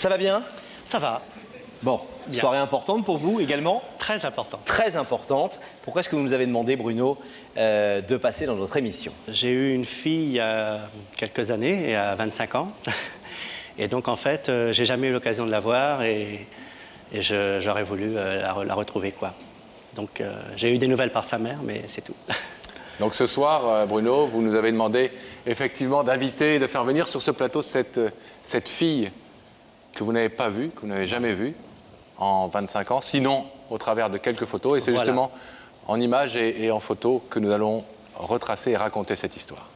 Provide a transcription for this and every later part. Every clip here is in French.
Ça va bien? Ça va. Bon, Bien. soirée importante pour vous également? Très important. Très importante. Pourquoi est-ce que vous nous avez demandé, Bruno, de passer dans notre émission? J'ai eu une fille il y a quelques années, il y a 25 ans. Et donc, en fait, j'ai jamais eu l'occasion de la voir et j'aurais voulu la retrouver, quoi. Donc, j'ai eu des nouvelles par sa mère, mais c'est tout. Donc ce soir, Bruno, vous nous avez demandé effectivement d'inviter et de faire venir sur ce plateau cette fille que vous n'avez pas vue, que vous n'avez jamais vue en 25 ans, sinon au travers de quelques photos. Et c'est Voilà. justement en images et en photos que nous allons retracer et raconter cette histoire.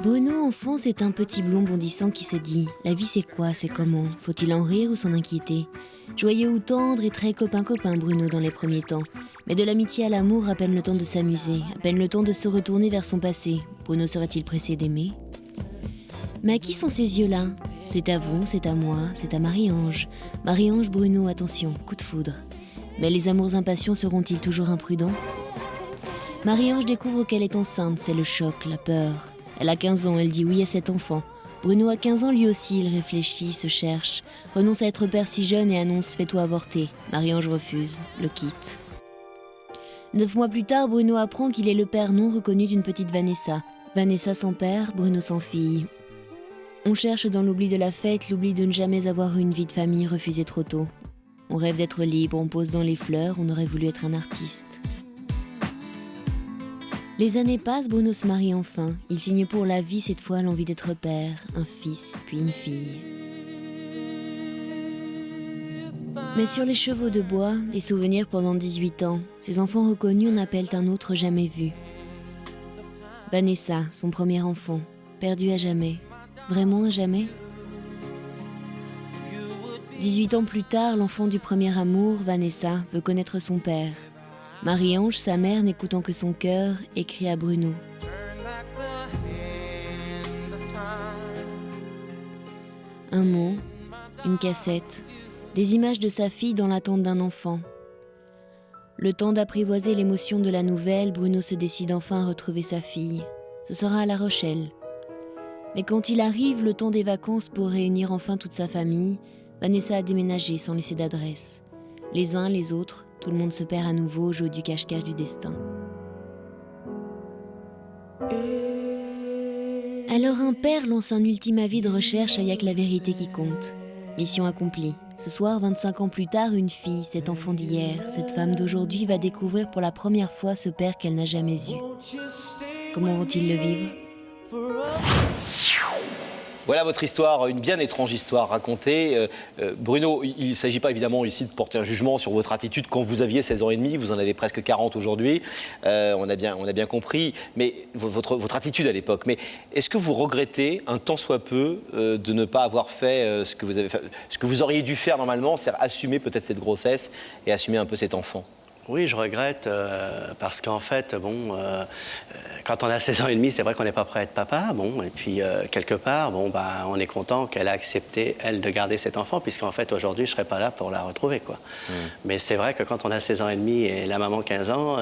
Bruno, enfant, c'est un petit blond bondissant qui se dit « La vie, c'est quoi? C'est comment? Faut-il en rire ou s'en inquiéter ?» Joyeux ou tendre et très copain-copain, Bruno, dans les premiers temps. Mais de l'amitié à l'amour, à peine le temps de s'amuser, à peine le temps de se retourner vers son passé. Bruno serait-il pressé d'aimer? Mais à qui sont ces yeux-là? C'est à vous, c'est à moi, c'est à Marie-Ange. Marie-Ange, Bruno, attention, coup de foudre. Mais les amours impatients seront-ils toujours imprudents? Marie-Ange découvre qu'elle est enceinte, c'est le choc, la peur. Elle a 15 ans, elle dit oui à cet enfant. Bruno a 15 ans lui aussi, il réfléchit, se cherche, renonce à être père si jeune et annonce « fais-toi avorter ». Marie-Ange refuse, le quitte. 9 mois plus tard, Bruno apprend qu'il est le père non reconnu d'une petite Vanessa. Vanessa sans père, Bruno sans fille. On cherche dans l'oubli de la fête, l'oubli de ne jamais avoir eu une vie de famille refusée trop tôt. On rêve d'être libre, on pose dans les fleurs, on aurait voulu être un artiste. Les années passent, Bruno se marie enfin. Il signe pour la vie, cette fois l'envie d'être père, un fils, puis une fille. Mais sur les chevaux de bois, des souvenirs pendant 18 ans, ces enfants reconnus en appellent un autre jamais vu. Vanessa, son premier enfant, perdu à jamais. Vraiment à jamais? 18 ans plus tard, l'enfant du premier amour, Vanessa, veut connaître son père. Marie-Ange, sa mère, n'écoutant que son cœur, écrit à Bruno. Un mot, une cassette, des images de sa fille dans l'attente d'un enfant. Le temps d'apprivoiser l'émotion de la nouvelle, Bruno se décide enfin à retrouver sa fille. Ce sera à La Rochelle. Mais quand il arrive, le temps des vacances pour réunir enfin toute sa famille, Vanessa a déménagé sans laisser d'adresse. Les uns, les autres, tout le monde se perd à nouveau au jeu du cache-cache du destin. Alors un père lance un ultime avis de recherche à Y'a que la vérité qui compte. Mission accomplie. Ce soir, 25 ans plus tard, une fille, cet enfant d'hier, cette femme d'aujourd'hui va découvrir pour la première fois ce père qu'elle n'a jamais eu. Comment vont-ils le vivre ? Voilà votre histoire, une bien étrange histoire racontée. Bruno, il ne s'agit pas évidemment ici de porter un jugement sur votre attitude quand vous aviez 16 ans et demi, vous en avez presque 40 aujourd'hui, on a bien compris, mais votre attitude à l'époque. Mais est-ce que vous regrettez, un tant soit peu, de ne pas avoir fait ce que vous avez fait, ce que vous auriez dû faire normalement, c'est-à-dire assumer peut-être cette grossesse et assumer un peu cet enfant? Oui, je regrette parce qu'en fait, quand on a 16 ans et demi, c'est vrai qu'on n'est pas prêt à être papa. Bon, et puis, quelque part, on est content qu'elle a accepté, elle, de garder cet enfant, puisqu'en fait, aujourd'hui, je ne serais pas là pour la retrouver, quoi. Mais c'est vrai que quand on a 16 ans et demi et la maman 15 ans,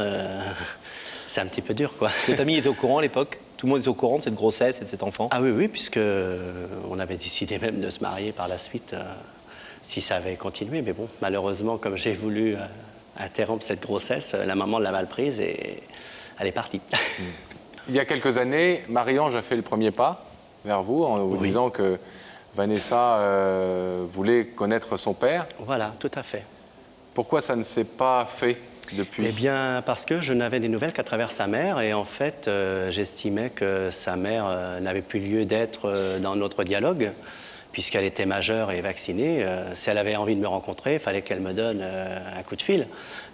c'est un petit peu dur, quoi. Votre amie était au courant à l'époque? Tout le monde est au courant de cette grossesse et de cet enfant? Ah oui, puisque on avait décidé même de se marier par la suite, si ça avait continué. Mais bon, malheureusement, comme j'ai voulu interrompre cette grossesse, la maman l'a mal prise et elle est partie. Il y a quelques années, Marie-Ange a fait le premier pas vers vous en vous disant que Vanessa voulait connaître son père. Voilà, tout à fait. Pourquoi ça ne s'est pas fait depuis? Eh bien, parce que je n'avais des nouvelles qu'à travers sa mère et en fait, j'estimais que sa mère n'avait plus lieu d'être dans notre dialogue, puisqu'elle était majeure et vaccinée. Si elle avait envie de me rencontrer, il fallait qu'elle me donne un coup de fil.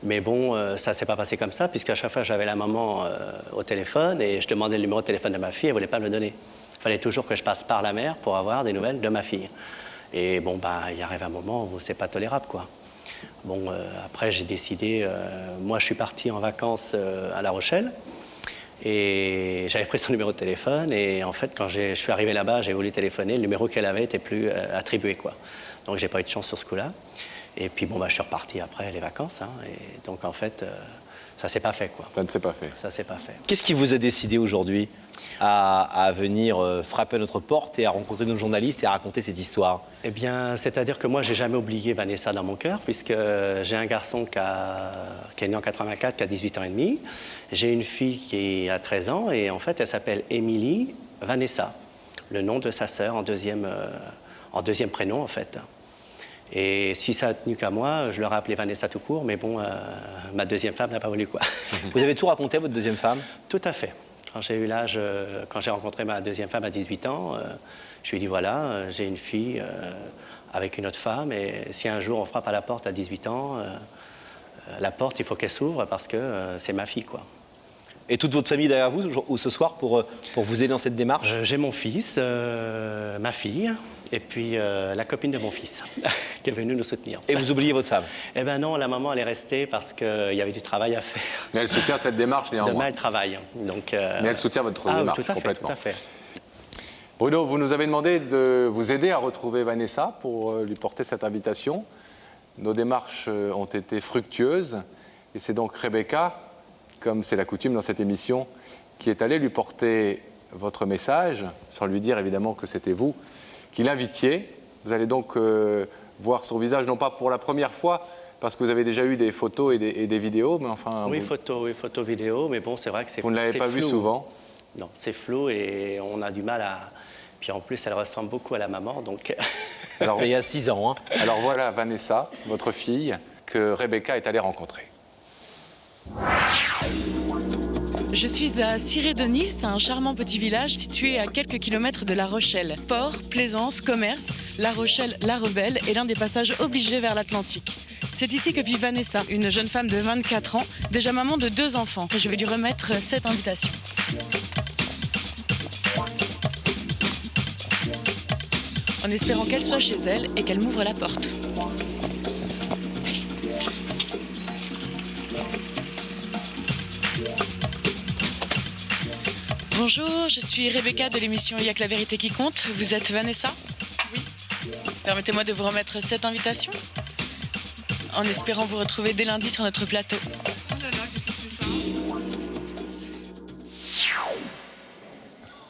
Mais bon, ça ne s'est pas passé comme ça, puisqu'à chaque fois, j'avais la maman au téléphone et je demandais le numéro de téléphone de ma fille, elle ne voulait pas me le donner. Il fallait toujours que je passe par la mère pour avoir des nouvelles de ma fille. Et bon, il arrive un moment où c'est pas tolérable, quoi. Bon, après, j'ai décidé... moi, je suis parti en vacances à La Rochelle. Et j'avais pris son numéro de téléphone et en fait, quand je suis arrivé là-bas, j'ai voulu téléphoner, le numéro qu'elle avait n'était plus attribué, quoi. Donc, j'ai pas eu de chance sur ce coup-là. Et puis, je suis reparti après les vacances. Et donc, en fait, ça s'est pas fait, quoi. Ça ne s'est pas fait. Ça s'est pas fait. Qu'est-ce qui vous a décidé aujourd'hui à venir frapper à notre porte et à rencontrer nos journalistes et à raconter cette histoire? Eh bien, c'est-à-dire que moi, j'ai jamais oublié Vanessa dans mon cœur, puisque j'ai un garçon qui est né en 84, qui a 18 ans et demi. J'ai une fille qui a 13 ans, et en fait, elle s'appelle Émilie Vanessa, le nom de sa sœur en deuxième prénom, en fait. Et si ça a tenu qu'à moi, je l'aurais appelée Vanessa tout court, mais bon, ma deuxième femme n'a pas voulu, quoi. Vous avez tout raconté à votre deuxième femme? Tout à fait. Quand j'ai eu l'âge, quand j'ai rencontré ma deuxième femme à 18 ans, je lui ai dit voilà, j'ai une fille avec une autre femme, et si un jour on frappe à la porte à 18 ans, la porte, il faut qu'elle s'ouvre parce que c'est ma fille, quoi. Et toute votre famille derrière vous ou ce soir pour vous aider dans cette démarche? J'ai mon fils, ma fille, et puis la copine de mon fils qui est venue nous soutenir. Et vous oubliez votre femme? Eh bien non, la maman, elle est restée parce qu'il y avait du travail à faire. Mais elle soutient cette démarche néanmoins. Demain, elle travaille. Donc, Mais elle soutient votre démarche oui, tout à fait, complètement. tout à fait. Bruno, vous nous avez demandé de vous aider à retrouver Vanessa pour lui porter cette invitation. Nos démarches ont été fructueuses et c'est donc Rebecca, comme c'est la coutume dans cette émission, qui est allée lui porter votre message, sans lui dire évidemment que c'était vous qui l'invitiez. Vous allez donc voir son visage, non pas pour la première fois, parce que vous avez déjà eu des photos et des vidéos, mais enfin... Oui, photos, vidéos, mais bon, c'est vrai que c'est flou. Vous ne l'avez pas vu souvent? Non, c'est flou et on a du mal à... Puis en plus, elle ressemble beaucoup à la maman, donc... Alors, il y a 6 ans. Hein. Alors voilà Vanessa, votre fille, que Rebecca est allée rencontrer. Je suis à Ciré-de-Nice, un charmant petit village situé à quelques kilomètres de La Rochelle. Port, plaisance, commerce, La Rochelle, la Rebelle est l'un des passages obligés vers l'Atlantique. C'est ici que vit Vanessa, une jeune femme de 24 ans, déjà maman de 2 enfants. Je vais lui remettre cette invitation. En espérant qu'elle soit chez elle et qu'elle m'ouvre la porte. Bonjour, je suis Rebecca de l'émission Il y a que la vérité qui compte. Vous êtes Vanessa? Oui. Permettez-moi de vous remettre cette invitation, en espérant vous retrouver dès lundi sur notre plateau. Oh là là, qu'est-ce que c'est ça?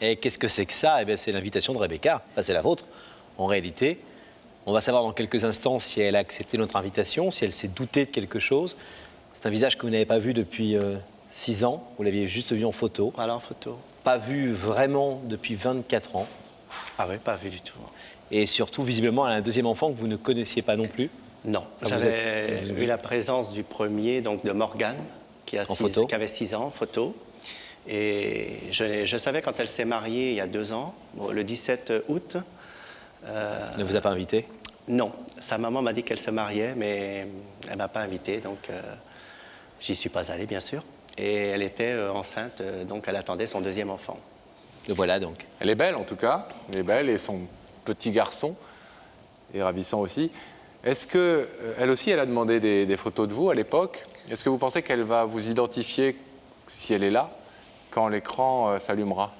Et qu'est-ce que c'est que ça? Eh bien, c'est l'invitation de Rebecca. Enfin, c'est la vôtre, en réalité. On va savoir dans quelques instants si elle a accepté notre invitation, si elle s'est doutée de quelque chose. C'est un visage que vous n'avez pas vu depuis 6 ans. Vous l'aviez juste vu en photo. Voilà, en photo. Pas vu vraiment depuis 24 ans. Ah oui, pas vu du tout. Et surtout, visiblement, elle a un deuxième enfant que vous ne connaissiez pas non plus. Non, Ah, j'avais vous vu la présence du premier, donc de Morgane, qui avait 6 ans, en photo. Et je savais quand elle s'est mariée il y a 2 ans, le 17 août. Ne vous a pas invité? Non, sa maman m'a dit qu'elle se mariait, mais elle ne m'a pas invité, donc j'y suis pas allé, bien sûr. Et elle était enceinte, donc elle attendait son deuxième enfant. Le voilà donc. Elle est belle en tout cas, elle est belle et son petit garçon est ravissant aussi. Est-ce qu'elle aussi, elle a demandé des photos de vous à l'époque? Est-ce que vous pensez qu'elle va vous identifier si elle est là, quand l'écran s'allumera?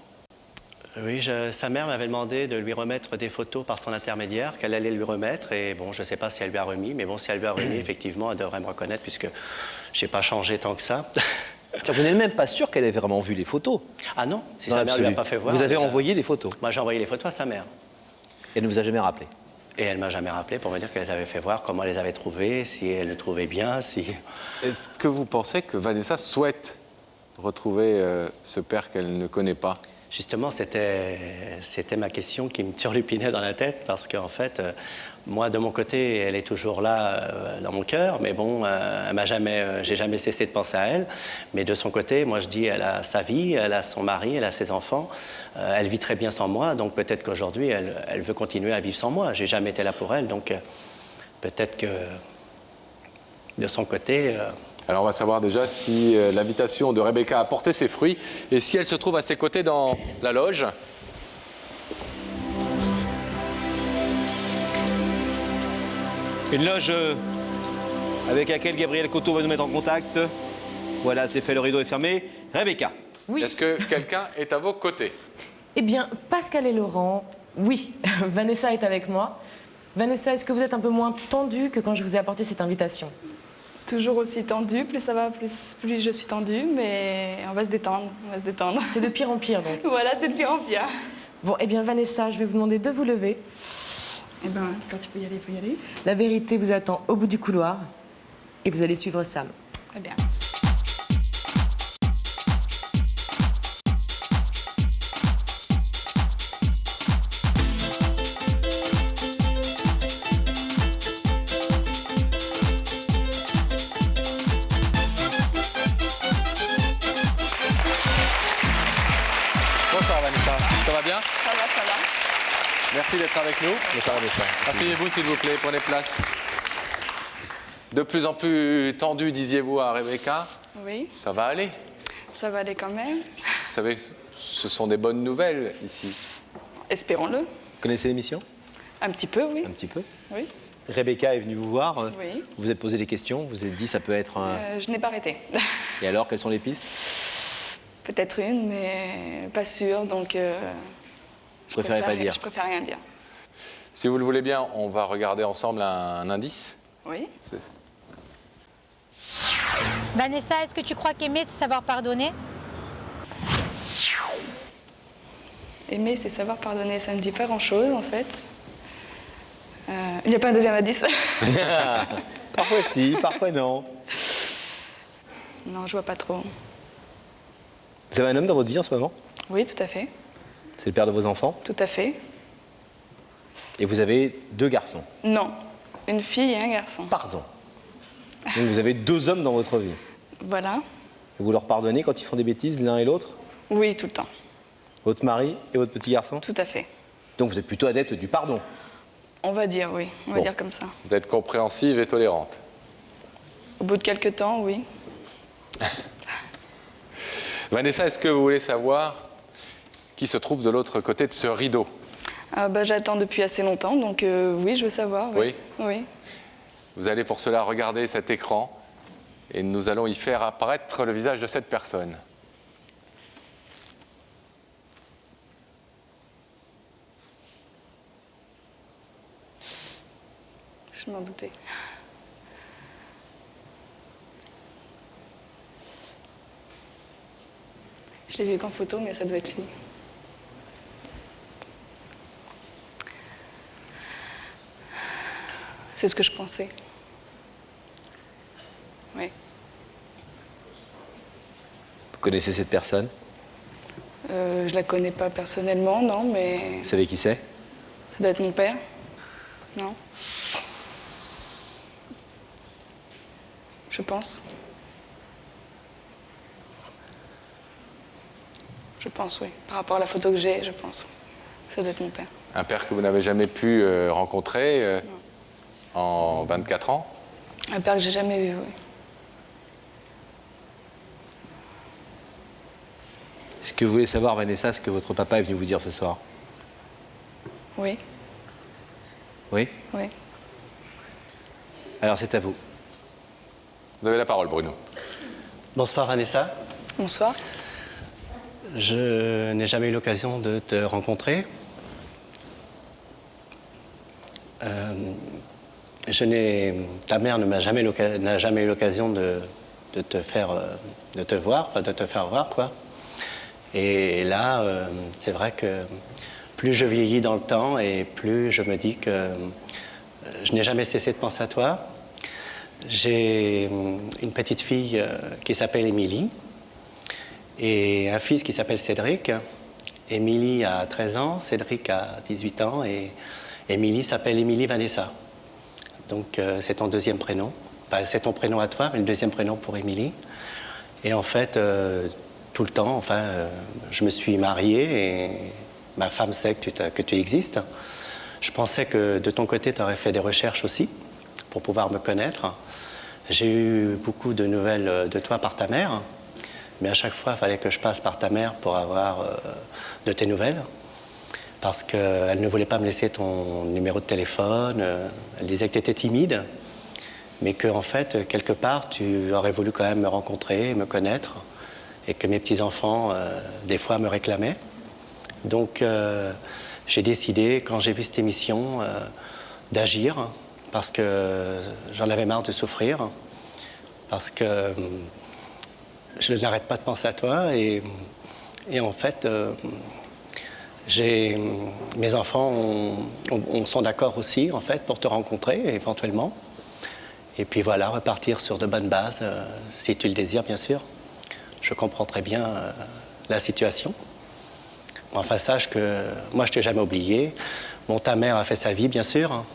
Oui, sa mère m'avait demandé de lui remettre des photos par son intermédiaire, qu'elle allait lui remettre. Et bon, je ne sais pas si elle lui a remis, mais bon, si elle lui a remis, effectivement, elle devrait me reconnaître, puisque je n'ai pas changé tant que ça. Vous n'êtes même pas sûr qu'elle ait vraiment vu les photos? Ah non, si Dans sa mère ne lui a l'absolu. pas fait voir... Vous avez elle a- envoyé des photos? Moi, j'ai envoyé les photos à sa mère. Elle ne vous a jamais rappelé? Et elle ne m'a jamais rappelé pour me dire qu'elle les avait fait voir, comment elle les avait trouvées, si elle le trouvait bien, si... Est-ce que vous pensez que Vanessa souhaite retrouver ce père qu'elle ne connaît pas? Justement, c'était ma question qui me turlupinait dans la tête, parce qu'en fait, moi, de mon côté, elle est toujours là dans mon cœur, mais bon, j'ai jamais cessé de penser à elle. Mais de son côté, moi, je dis, elle a sa vie, elle a son mari, elle a ses enfants, elle vit très bien sans moi, donc peut-être qu'aujourd'hui, elle veut continuer à vivre sans moi. J'ai jamais été là pour elle, donc peut-être que de son côté... Alors on va savoir déjà si l'invitation de Rebecca a porté ses fruits et si elle se trouve à ses côtés dans la loge. Une loge avec laquelle Gabriel Coteau va nous mettre en contact. Voilà, c'est fait, le rideau est fermé. Rebecca. Oui. Est-ce que quelqu'un est à vos côtés? Eh bien, Pascal et Laurent, oui, Vanessa est avec moi. Vanessa, est-ce que vous êtes un peu moins tendue que quand je vous ai apporté cette invitation? Toujours aussi tendue, plus ça va, plus je suis tendue, mais on va se détendre, on va se détendre. C'est de pire en pire, donc. Voilà, c'est de pire en pire. Bon, eh bien, Vanessa, je vais vous demander de vous lever. Eh ben, quand il faut y aller, il faut y aller. La vérité vous attend au bout du couloir et vous allez suivre Sam. Très bien. Bonsoir Vanessa, ça va bien? Ça va, ça va. Merci d'être avec nous. Bonsoir, Vanessa. Asseyez-vous s'il vous plaît, prenez place. De plus en plus tendu, disiez-vous à Rebecca. Oui, Ça va aller. ça va aller quand même. Vous savez, ce sont des bonnes nouvelles ici. Espérons-le. Vous connaissez l'émission? Un petit peu, oui. Un petit peu. Oui. Rebecca est venue vous voir. Oui. Vous vous êtes posé des questions. Vous vous êtes dit ça peut être un... Je n'ai pas arrêté. Et alors, quelles sont les pistes? Peut-être une, mais pas sûre, donc Je préférais pas dire. je préfère rien dire. Si vous le voulez bien, on va regarder ensemble un indice. Oui. Vanessa, est-ce que tu crois qu'aimer, c'est savoir pardonner? Aimer, c'est savoir pardonner. Ça ne me dit pas grand-chose, en fait. Il n'y a pas un deuxième indice? Parfois si, parfois non. Non, je vois pas trop. Vous avez un homme dans votre vie en ce moment? Oui, tout à fait. C'est le père de vos enfants. Tout à fait. Et vous avez 2 garçons. Non. Une fille et un garçon. Pardon. Donc vous avez 2 hommes dans votre vie. Voilà. Et vous leur pardonnez quand ils font des bêtises l'un et l'autre? Oui, tout le temps. Votre mari et votre petit garçon? Tout à fait. Donc vous êtes plutôt adepte du pardon. On va dire, oui. On va Bon. dire comme ça. Vous êtes compréhensive et tolérante. Au bout de quelques temps, oui. Vanessa, est-ce que vous voulez savoir qui se trouve de l'autre côté de ce rideau? J'attends depuis assez longtemps, donc oui, je veux savoir. Oui. Oui. Vous allez pour cela regarder cet écran et nous allons y faire apparaître le visage de cette personne. Je m'en doutais. Je l'ai vu qu'en photo, mais ça doit être lui. C'est ce que je pensais. Oui. Vous connaissez cette personne? Je la connais pas personnellement, non, mais Vous savez qui c'est? ça doit être mon père. Non? Je pense. Je pense, oui. Par rapport à la photo que j'ai, je pense. Ça doit être mon père. Un père que vous n'avez jamais pu rencontrer en 24 ans. Un père que j'ai jamais vu, oui. Est-ce que vous voulez savoir, Vanessa, ce que votre papa est venu vous dire ce soir? Oui, Oui? oui. Alors c'est à vous. Vous avez la parole, Bruno. Bonsoir Vanessa. Bonsoir. Je n'ai jamais eu l'occasion de te rencontrer. Ta mère n'a jamais eu l'occasion de te faire voir, quoi. Et là, c'est vrai que plus je vieillis dans le temps et plus je me dis que je n'ai jamais cessé de penser à toi. J'ai une petite fille qui s'appelle Émilie et un fils qui s'appelle Cédric. Émilie a 13 ans, Cédric a 18 ans et Émilie s'appelle Émilie Vanessa. Donc c'est ton deuxième prénom. Enfin, c'est ton prénom à toi, mais le deuxième prénom pour Émilie. Et en fait, tout le temps, je me suis marié et ma femme sait que tu existes. Je pensais que de ton côté, tu aurais fait des recherches aussi pour pouvoir me connaître. J'ai eu beaucoup de nouvelles de toi par ta mère, mais à chaque fois, il fallait que je passe par ta mère pour avoir de tes nouvelles, parce qu'elle ne voulait pas me laisser ton numéro de téléphone. Elle disait que tu étais timide, mais qu'en fait, quelque part, tu aurais voulu quand même me rencontrer, me connaître, et que mes petits-enfants, des fois, me réclamaient. Donc, j'ai décidé, quand j'ai vu cette émission, d'agir, parce que j'en avais marre de souffrir. parce que je n'arrête pas de penser à toi et en fait, mes enfants sont d'accord aussi, en fait, pour te rencontrer éventuellement. Et puis voilà, repartir sur de bonnes bases, si tu le désires, bien sûr. Je comprends très bien la situation. Enfin, sache que moi, je t'ai jamais oublié. Bon, ta mère a fait sa vie, bien sûr.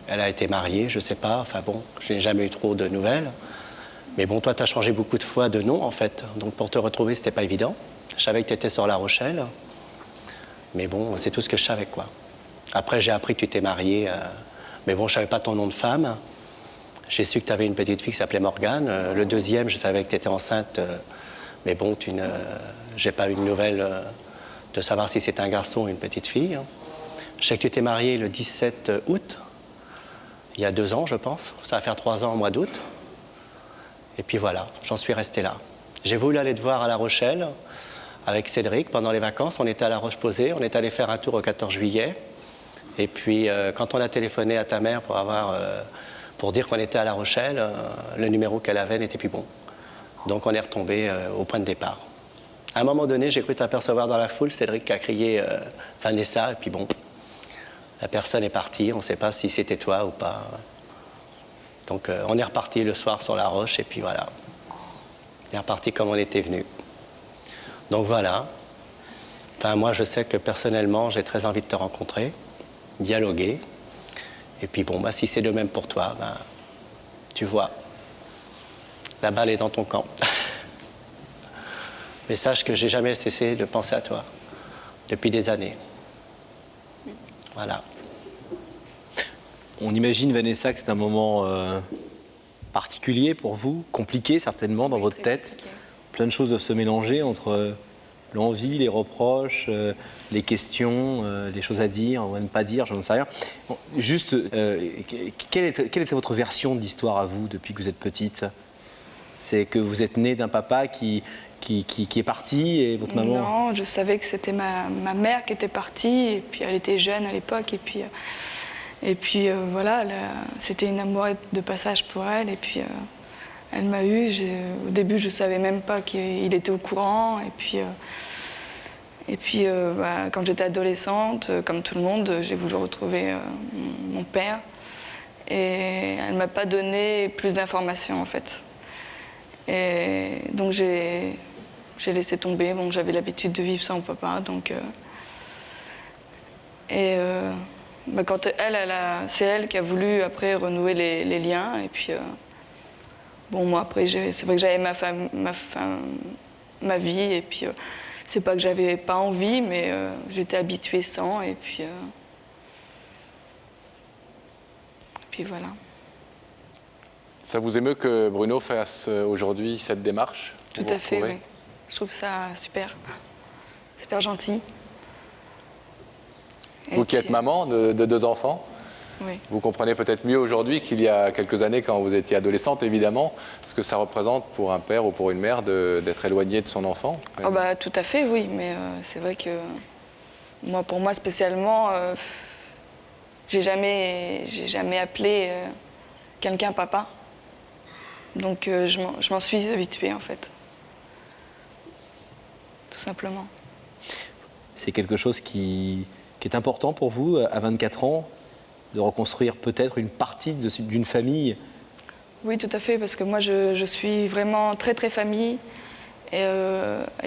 Elle a été mariée, je sais pas. Enfin bon, je n'ai jamais eu trop de nouvelles. Mais bon, toi, tu as changé beaucoup de fois de nom, en fait. Donc, pour te retrouver, c'était pas évident. Je savais que tu étais sur La Rochelle. Mais bon, c'est tout ce que je savais, quoi. Après, j'ai appris que tu t'es mariée. Mais bon, je savais pas ton nom de femme. J'ai su que tu avais une petite fille qui s'appelait Morgane. Le deuxième, je savais que tu étais enceinte. Mais bon, j'ai pas eu de nouvelles de savoir si c'était un garçon ou une petite fille. Je sais que tu t'es mariée le 17 août, il y a 2 ans, je pense. Ça va faire 3 ans au mois d'août. Et puis voilà, j'en suis resté là. J'ai voulu aller te voir à La Rochelle avec Cédric pendant les vacances. On était à La Roche-Posay, on est allé faire un tour au 14 juillet. Et puis, quand on a téléphoné à ta mère pour dire qu'on était à La Rochelle, le numéro qu'elle avait n'était plus bon. Donc, on est retombé au point de départ. À un moment donné, j'ai cru t'apercevoir dans la foule, Cédric a crié Vanessa, et puis bon, la personne est partie, on ne sait pas si c'était toi ou pas. Donc, on est reparti le soir sur la roche, et puis voilà. On est reparti comme on était venu. Donc voilà. Enfin, moi, je sais que personnellement, j'ai très envie de te rencontrer, dialoguer. Et puis bon, si c'est de même pour toi, tu vois, la balle est dans ton camp. Mais sache que j'ai jamais cessé de penser à toi, depuis des années. Voilà. On imagine, Vanessa, que c'est un moment particulier pour vous, compliqué certainement dans votre tête. Compliqué. Plein de choses doivent se mélanger entre l'envie, les reproches, les questions, les choses à dire ou à ne pas dire, je ne sais rien. Bon, juste, quelle était votre version de l'histoire à vous depuis que vous êtes petite? C'est que vous êtes née d'un papa qui est parti et votre maman... Non, je savais que c'était ma mère qui était partie, et puis elle était jeune à l'époque, et puis voilà, c'était une amourette de passage pour elle, et puis elle m'a eue. Au début, je ne savais même pas qu'il était au courant, et puis quand j'étais adolescente, comme tout le monde, j'ai voulu retrouver mon père, et elle ne m'a pas donné plus d'informations en fait. Et donc j'ai laissé tomber. Bon, j'avais l'habitude de vivre sans papa, donc quand c'est elle qui a voulu après renouer les liens. Et puis bon, moi après c'est vrai que j'avais ma vie, et puis c'est pas que j'avais pas envie, mais j'étais habituée sans, et puis voilà. Ça vous émeut que Bruno fasse aujourd'hui cette démarche? Tout à fait, oui. Je trouve ça super gentil. Vous qui êtes maman de 2 enfants, oui. Vous comprenez peut-être mieux aujourd'hui qu'il y a quelques années, quand vous étiez adolescente, évidemment, ce que ça représente pour un père ou pour une mère d'être éloigné de son enfant. Oh bah, tout à fait, oui, mais c'est vrai que pour moi spécialement, j'ai jamais appelé quelqu'un papa. Donc je m'en suis habituée, en fait. Tout simplement. C'est quelque chose qui est important pour vous, à 24 ans, de reconstruire peut-être une partie d'une famille? Oui, tout à fait, parce que moi, je suis vraiment très, très famille. Et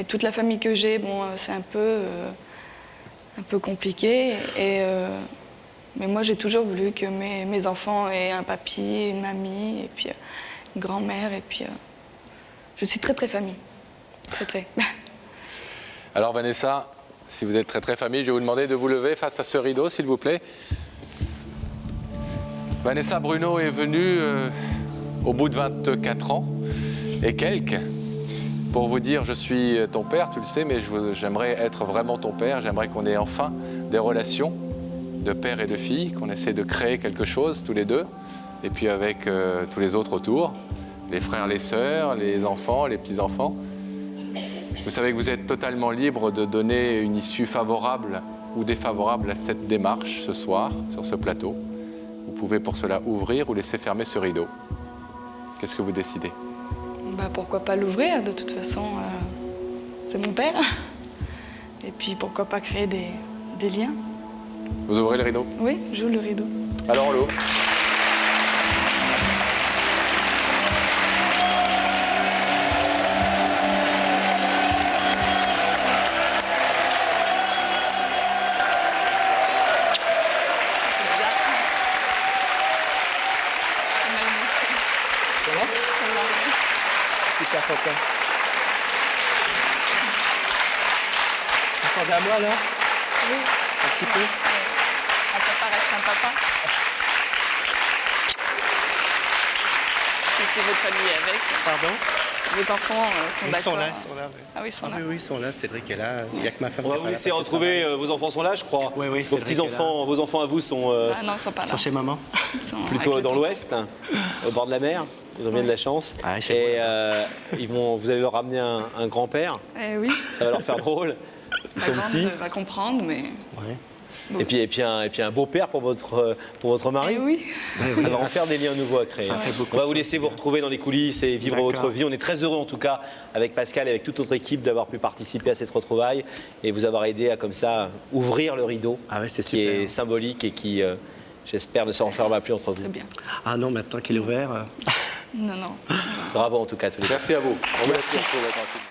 toute la famille que j'ai, bon, c'est un peu compliqué. Mais moi, j'ai toujours voulu que mes enfants aient un papy, une mamie, et puis une grand-mère. Et puis, je suis très, très famille. Très, très. Alors, Vanessa, si vous êtes très, très famille, je vais vous demander de vous lever face à ce rideau, s'il vous plaît. Vanessa, Bruno est venu au bout de 24 ans et quelques pour vous dire: je suis ton père, tu le sais, mais j'aimerais être vraiment ton père. J'aimerais qu'on ait enfin des relations de père et de fille, qu'on essaie de créer quelque chose tous les deux, et puis avec tous les autres autour, les frères, les sœurs, les enfants, les petits-enfants. Vous savez que vous êtes totalement libre de donner une issue favorable ou défavorable à cette démarche ce soir, sur ce plateau. Vous pouvez pour cela ouvrir ou laisser fermer ce rideau. Qu'est-ce que vous décidez? bah, pourquoi pas l'ouvrir, de toute façon, c'est mon père. Et puis pourquoi pas créer des liens. Vous ouvrez le rideau? Oui, j'ouvre le rideau. Alors on l'ouvre. Super sympa. Vous attendez à moi là? Oui. Un petit peu? Un papa reste un papa. Et c'est votre famille avec? Pardon? Vos enfants sont Ils d'accord? sont là, ils sont là. Oui. Ah oui, ils sont là. Oui, ils sont là. Cédric est là. Il n'y a que ma femme On va qui est vous pas là laisser parce qu'elle retrouver, travaille. vos enfants sont là, je crois. Oui, oui, Vos Cédric petits-enfants, vos enfants à vous sont Ah non, ils sont pas Ils là. sont chez maman. Ils sont plutôt avec dans le l'ouest, au bord de la mer. Ils ont bien de la chance. Ah, chez Et moi. vous allez leur ramener un grand-père. Eh oui. Ça va leur faire drôle. Ils sont Ma petits. grande va comprendre, mais... Ouais. Et puis un beau-père pour votre mari. Eh oui. Ça va en faire des liens nouveaux à créer. Ça fait beaucoup On va de vous choses. laisser vous retrouver dans les coulisses et vivre D'accord. votre vie. On est très heureux en tout cas avec Pascal et avec toute notre équipe d'avoir pu participer à cette retrouvaille et vous avoir aidé à comme ça ouvrir le rideau Ah ouais, c'est qui super. est symbolique et qui, j'espère, ne se renfermera plus entre vous. Très bien. Ah non, maintenant qu'il est ouvert. Non, non. Bravo en tout cas à tous les deux. Merci à vous. On vous laisse retrouver.